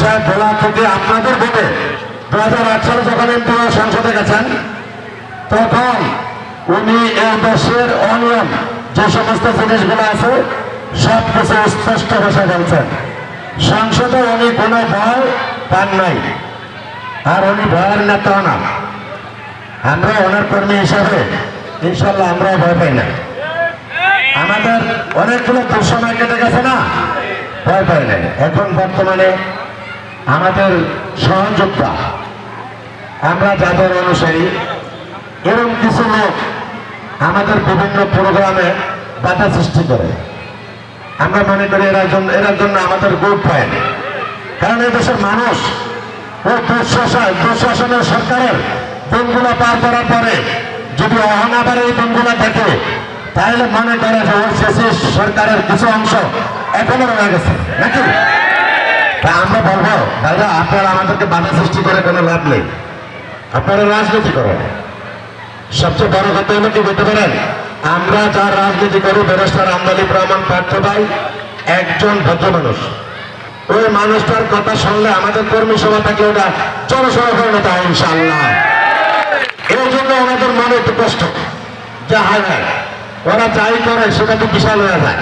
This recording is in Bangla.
সাহেব ভোলা থেকে আপনাদের ভোটে 2008 সালে যখন এমপি সংসদে গেছেন, তখন উনি এই দেশের অনিয়ম যে সমস্ত জিনিসগুলো আছে সব কিছু স্পষ্ট ভাষায় বলছেন। সংসদে উনি কোনো ভয় পান নাই, আর উনি ভয়ের নেতাও না। আমরা ওনার কর্মী হিসাবে ইনশাল্লাহ আমরাও ভয় পাই না। আমাদের অনেকগুলো দুঃসময় কেটে গেছে না, ভয় পাই নাই। এখন বর্তমানে আমাদের সহযোদ্ধা, আমরা যাদের অনুসারী, এরকম কিছু লোক আমাদের বিভিন্ন প্রোগ্রামে বাধা সৃষ্টি করে। আমরা মনে করি এরা জন্য আমাদের গুড পায়, কারণ এই দেশের মানুষ ও দুঃশাসনের সরকারের দিনগুলো পার করার পরে যদি অহনাবার এই দিনগুলো দেখে, তাহলে মনে করে যে ওর সরকারের কিছু অংশ এখনো রয়ে গেছে নাকি। আমরা বলবো দাদা, আপনারা আমাদেরকে বাধা সৃষ্টি করে কোনো লাভ নেই, আপনারা রাজনীতি করেন। সবচেয়ে বড় কথা হলো কি বলতে পারেন, আমরা যা রাজনীতি করি, ব্যারিস্টার আমদালিব রহমান পার্থ ভাই একজন ভদ্র মানুষ। ওই মানুষটার কথা শুনলে আমাদের কর্মী সভা থেকে ওটা জনসভা পরিণত হয় ইনশাআল্লাহ। এই জন্য ওনাদের মনে একটু কষ্ট যে হায় হায়, ওরা যাই করে সেটা তো বিশাল হয়ে যায়।